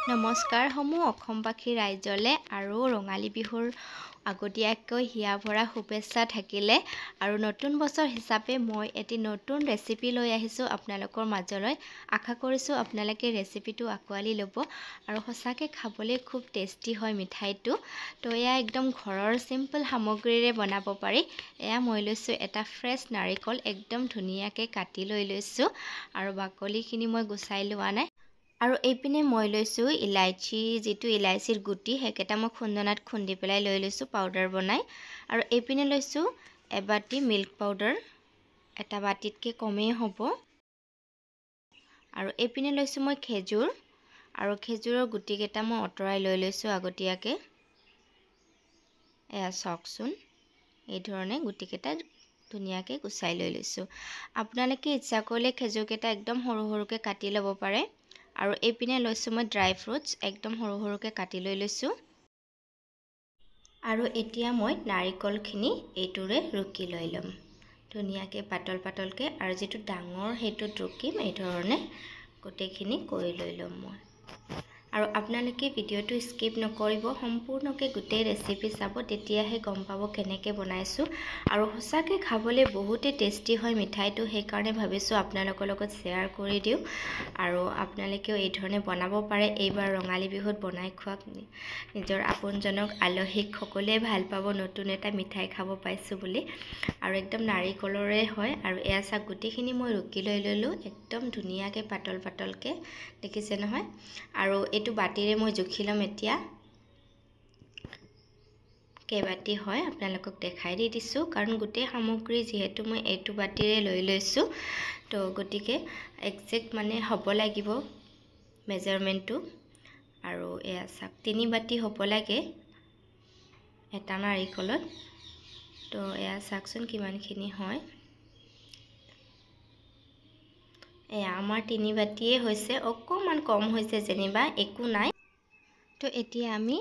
নমস্কাৰ সমূহ অসমবাসী ৰাইজলে আৰু ৰঙালী বিহুৰ আগতীয়াকৈ হিয়া ভৰা শুভেচ্ছা থাকিলে আৰু নতুন বছৰ হিচাপে মই এটি নতুন ৰেচিপি লৈ আহিছোঁ আপোনালোকৰ মাজলৈ। আশা কৰিছোঁ আপোনালোকে ৰেচিপিটো আঁকোৱালি ল'ব আৰু সঁচাকৈ খাবলৈ খুব টেষ্টি হয় মিঠাইটো। তো এয়া একদম ঘৰৰ চিম্পল সামগ্ৰীৰে বনাব পাৰি। এয়া মই লৈছোঁ এটা ফ্ৰেছ নাৰিকল, একদম ধুনীয়াকৈ কাটি লৈছোঁ আৰু বাকলিখিনি মই গুচাই লোৱা নাই। আৰু এইপিনে মই লৈছোঁ ইলাইচি, যিটো ইলাইচিৰ গুটি সেইকেইটা মই খুন্দনাত খুন্দি পেলাই লৈছোঁ পাউডাৰ বনাই। আৰু এইপিনে লৈছোঁ এবাটি মিল্ক পাউডাৰ, এটা বাটিতকৈ কমেই হ'ব। আৰু এইপিনে লৈছোঁ মই খেজুৰ, আৰু খেজুৰৰ গুটিকেইটা মই আঁতৰাই লৈছোঁ আগতীয়াকৈ। এয়া চাওকচোন, এই ধৰণে গুটিকেইটা ধুনীয়াকৈ গুচাই লৈছোঁ। আপোনালোকে ইচ্ছা কৰিলে খেজুৰকেইটা একদম সৰু সৰুকৈ কাটি ল'ব পাৰে। আৰু এইপিনে লৈছোঁ মই ড্ৰাই ফ্ৰুটছ, একদম সৰু সৰুকৈ কাটি লৈছোঁ। আৰু এতিয়া মই নাৰিকলখিনি এইটোৰে ৰুকি লৈ ল'ম ধুনীয়াকৈ পাতল পাতলকৈ। আৰু যিটো ডাঙৰ সেইটোত ৰুকিম, এই ধৰণে গোটেইখিনি কৰি লৈ ল'ম মই। আৰু আপোনালোকে ভিডিঅ'টো স্কিপ নকৰিব, সম্পূৰ্ণকৈ গোটেই ৰেচিপি চাব, তেতিয়াহে গম পাব কেনেকৈ বনাইছোঁ। আৰু সঁচাকৈ খাবলৈ বহুতেই টেষ্টি হয় মিঠাইটো, সেইকাৰণে ভাবিছোঁ আপোনালোকৰ লগত শ্বেয়াৰ কৰি দিওঁ। আৰু আপোনালোকেও এই ধৰণে বনাব পাৰে। এইবাৰ ৰঙালী বিহুত বনাই খোৱাক নিজৰ আপোনজনক, আলহীক, সকলোৱে ভাল পাব নতুন এটা মিঠাই খাব পাইছোঁ বুলি। আৰু একদম নাৰিকলৰে হয়। আৰু এয়া চাওক, গোটেইখিনি মই ৰুকি লৈ ল'লোঁ একদম ধুনীয়াকৈ পাতল পাতলকৈ, দেখিছে নহয়। আৰু এইটো বাতিৰে মই জুখি ল'ম এতিয়া কেইবাটি হয়, আপোনালোকক দেখাই দি দিছোঁ। কাৰণ গোটেই সামগ্ৰী যিহেতু মই এইটো বাতিৰে লৈছোঁ, তো গতিকে একজেক্ট মানে হ'ব লাগিব মেজাৰমেণ্টটো। আৰু এয়া চাওক, 3 বাতি হ'ব লাগে এটা নাৰিকলত। তো এয়া চাওকচোন কিমানখিনি হয়। এয়া আমাৰ 3 বাতিয়ে হৈছে, অকণমান কম হৈছে যেনিবা, একো নাই। তো এতিয়া আমি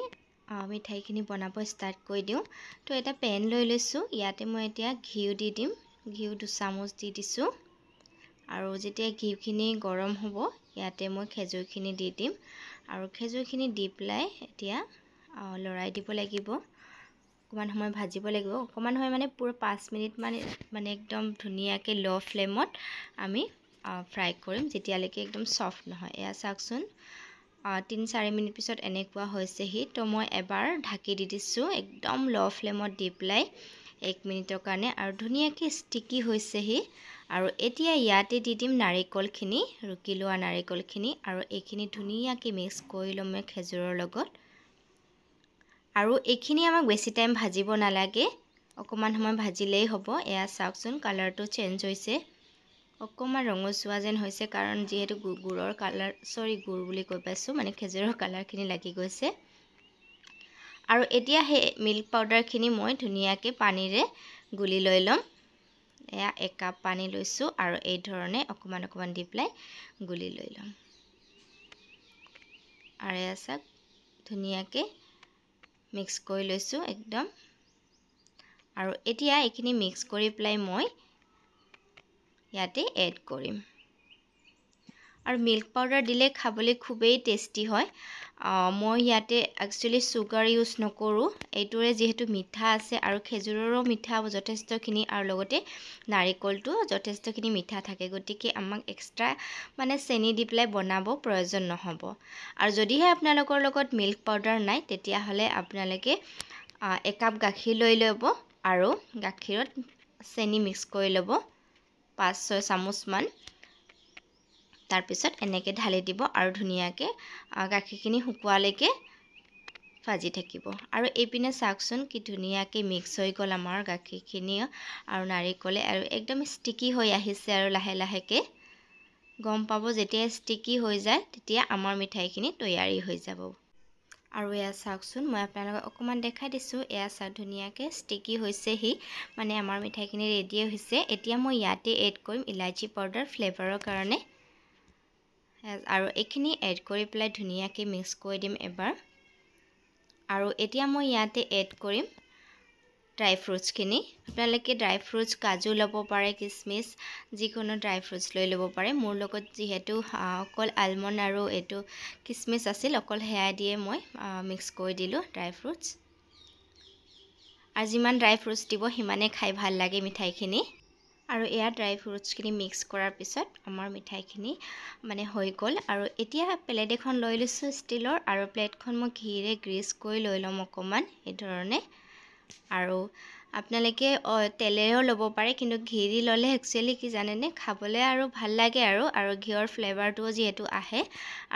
মিঠাইখিনি বনাব ষ্টাৰ্ট কৰি দিওঁ। তো এটা পেন লৈ লৈছোঁ, ইয়াতে মই এতিয়া ঘিউ দি দিম। ঘিউ 2 চামুচ দি দিছোঁ। আৰু যেতিয়া ঘিউখিনি গৰম হ'ব, ইয়াতে মই খেজুৰখিনি দি দিম। আৰু খেজুৰখিনি দি পেলাই এতিয়া লৰাই দিব লাগিব, অকণমান সময় ভাজিব লাগিব। অকণমান সময় মানে পুৰা 5 মিনিট মানে একদম ধুনীয়াকৈ ল' ফ্লেমত আমি ফ্ৰাই কৰিম, যেতিয়ালৈকে একদম ছফ্ট নহয়। এয়া চাওকচোন, 3-4 মিনিট পিছত এনেকুৱা হৈছেহি। তো মই এবাৰ ঢাকি দি দিছোঁ একদম ল' ফ্লেমত দি পেলাই 1 মিনিটৰ কাৰণে, আৰু ধুনীয়াকৈ ষ্টিকি হৈছেহি। আৰু এতিয়া ইয়াতে দি দিম নাৰিকলখিনি, ৰুকি লোৱা নাৰিকলখিনি। আৰু এইখিনি ধুনীয়াকৈ মিক্স কৰি ল'ম মই খেজুৰৰ লগত। আৰু এইখিনি আমাক বেছি টাইম ভাজিব নালাগে, অকণমান সময় ভাজিলেই হ'ব। এয়া চাওকচোন, কালাৰটো চেঞ্জ হৈছে, অকণমান ৰঙচুৱা যেন হৈছে, কাৰণ যিহেতু গুড়ৰ কালাৰ, গুড় বুলি কৈ পাইছোঁ, মানে খেজুৰৰ কালাৰখিনি লাগি গৈছে। আৰু এতিয়া সেই মিল্ক পাউডাৰখিনি মই ধুনীয়াকৈ পানীৰে গুলি লৈ ল'ম। এয়া 1 কাপ পানী লৈছোঁ, আৰু এই ধৰণে অকণমান অকণমান দি পেলাই গুলি লৈ ল'ম। আৰু এয়া চাওক, ধুনীয়াকৈ মিক্স কৰি লৈছোঁ একদম। আৰু এতিয়া এইখিনি মিক্স কৰি পেলাই মই ইয়াতে এড কৰিম। আৰু মিল্ক পাউডাৰ দিলে খাবলৈ খুবেই টেষ্টি হয়। মই ইয়াতে একচুৱেলি চুগাৰ ইউজ নকৰোঁ, এইটোৰে যিহেতু মিঠা আছে, আৰু খেজুৰৰো মিঠা যথেষ্টখিনি, আৰু লগতে নাৰিকলটো যথেষ্টখিনি মিঠা থাকে, গতিকে আমাক এক্সট্ৰা মানে চেনি দি পেলাই বনাব প্ৰয়োজন নহ'ব। আৰু যদিহে আপোনালোকৰ লগত মিল্ক পাউডাৰ নাই, তেতিয়াহ'লে আপোনালোকে 1 কাপ গাখীৰ লৈ ল'ব, আৰু গাখীৰত চেনি মিক্স কৰি ল'ব 5-6 চামুচমান। তাৰপিছত এনেকৈ ঢালি দিব, আৰু ধুনীয়াকৈ গাখীৰখিনি শুকোৱালৈকে ভাজি থাকিব। আৰু এইপিনে চাওকচোন, কি ধুনীয়াকৈ মিক্স হৈ গ'ল আমাৰ গাখীৰখিনি আৰু নাৰিকলে, আৰু একদম ষ্টিকি হৈ আহিছে। আৰু লাহে লাহেকৈ গম পাব, যেতিয়া ষ্টিকি হৈ যায় তেতিয়া আমাৰ মিঠাইখিনি তৈয়াৰী হৈ যাব। আৰু এয়া চাওকচোন, মই আপোনালোকক অকণমান দেখাই দিছোঁ। এয়া চাওক, ধুনীয়াকৈ ষ্টিকি হৈছেহি, মানে আমাৰ মিঠাইখিনি ৰেডি হৈছে। এতিয়া মই ইয়াতে এড কৰিম ইলাইচি পাউডাৰ ফ্লেভাৰৰ কাৰণে। আৰু এইখিনি এড কৰি পেলাই ধুনীয়াকৈ মিক্স কৰি দিম এবাৰ। আৰু এতিয়া মই ইয়াতে এড কৰিম ড্ৰাই ফ্ৰুটছখিনি আপোনালোকে ড্ৰাই ফ্ৰুটছ কাজু ল'ব পাৰে কিচমিচ যিকোনো ড্ৰাই ফ্ৰুটছ লৈ ল'ব পাৰে মোৰ লগত যিহেতু অকল আলমণ্ড আৰু এইটো কিচমিচ আছিল অকল সেয়া দিয়ে মই মিক্স কৰি দিলোঁ ড্ৰাই ফ্ৰুটছ আৰু যিমান ড্ৰাই ফ্ৰুটছ দিব সিমানে খাই ভাল লাগে মিঠাইখিনি আৰু এয়া ড্ৰাই ফ্ৰুটছখিনি মিক্স কৰাৰ পিছত আমাৰ মিঠাইখিনি মানে হৈ গ'ল আৰু এতিয়া প্লেট এখন লৈ লৈছোঁ ষ্টিলৰ আৰু প্লেটখন মই ঘিৰে গ্ৰীজ কৰি লৈ ল'ম অকণমান এই ধৰণে আৰু আপোনালোকে তেলেৰেও ল'ব পাৰে কিন্তু ঘি দি ল'লে একচুৱেলি কি জানেনে খাবলৈ আৰু ভাল লাগে আৰু ঘিৰ ফ্লেভাৰটোও যিহেতু আহে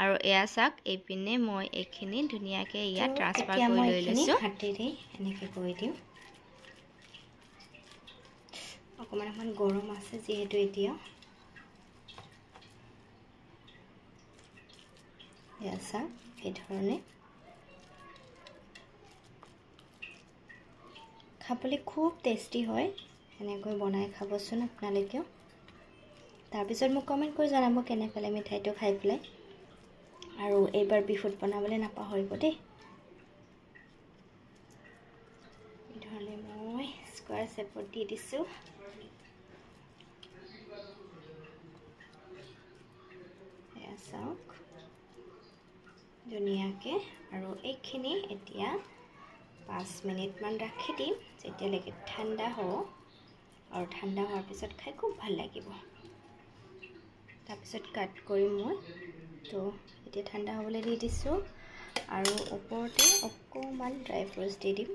আৰু এয়া চাওক এইপিনে মই এইখিনি ধুনীয়াকৈ ইয়াত ট্ৰান্সফাৰ কৰি লৈ লৈছোঁ হাতেৰে এনেকৈ কৰি দিওঁ অকণমান গৰম আছে যিহেতু এতিয়া এয়া চাওক এই ধৰণে খাবলৈ খুব টেষ্টি হয় এনেকৈ বনাই খাবচোন আপোনালোকেও তাৰপিছত মোক কমেণ্ট কৰি জনাব কেনে পালে মিঠাইটো খাই পেলাই আৰু এইবাৰ বিহুত বনাবলৈ নাপাহৰিব দেই এই ধৰণে মই স্কোৱাৰ শেপত দি দিছোঁ এয়া চাওক ধুনীয়াকৈ আৰু এইখিনি এতিয়া 5 মিনিটমান ৰাখি দিম যেতিয়ালৈকে ঠাণ্ডা হ'ব আৰু ঠাণ্ডা হোৱাৰ পিছত খাই খুব ভাল লাগিব তাৰপিছত কাট কৰি মই তো এতিয়া ঠাণ্ডা হ'বলৈ দি দিছোঁ আৰু ওপৰতে অকণমান ড্ৰাই ফ্ৰুটছ দি দিম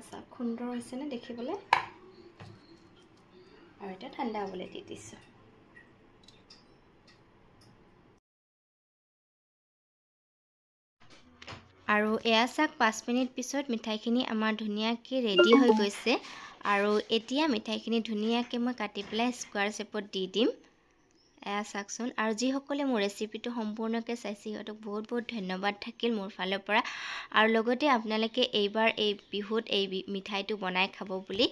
চাওক সুন্দৰ হৈছে নে দেখিবলৈ আৰু এটা ঠাণ্ডা হ'বলৈ দি দিছোঁ আৰু এয়া চাওক 5 মিনিট পিছত মিঠাইখিনি আমাৰ ধুনীয়াকৈ ৰেডি হৈ গৈছে আৰু এতিয়া মিঠাইখিনি ধুনীয়াকৈ মই কাটি পেলাই স্কোৱাৰ শেপত দি দিম এয়া চাওকচোন আৰু যিসকলে মোৰ ৰেচিপিটো সম্পূৰ্ণকৈ চাইছে সিহঁতক বহুত বহুত ধন্যবাদ থাকিল মোৰ ফালৰ পৰা আৰু লগতে আপোনালোকে এইবাৰ এই বিহুত এই মিঠাইটো বনাই খাব বুলি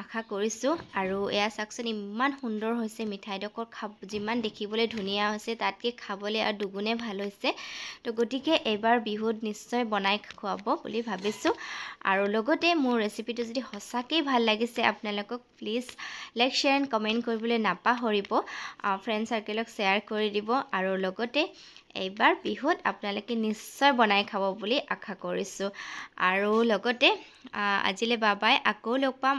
আশা কৰিছোঁ আৰু এয়া চাওকচোন ইমান সুন্দৰ হৈছে মিঠাইডোখৰ যিমান দেখিবলৈ ধুনীয়া হৈছে তাতকৈ খাবলৈ আৰু দুগুণে ভাল হৈছে তো গতিকে এইবাৰ বিহুত নিশ্চয় বনাই খুৱাব বুলি ভাবিছোঁ আৰু লগতে মোৰ ৰেচিপিটো যদি সঁচাকৈ ভাল লাগিছে আপোনালোকক please like share and comment কৰিবলৈ নাপাহৰিব ফ্ৰেণ্ড সাৰ্কেলক শ্বেয়াৰ কৰি দিব আৰু লগতে এইবাৰ বিহুত আপোনালোকে নিশ্চয় বনাই খাব বুলি আশা কৰিছোঁ আৰু লগতে আজিলৈ বাই বাই আকৌ লগ পাম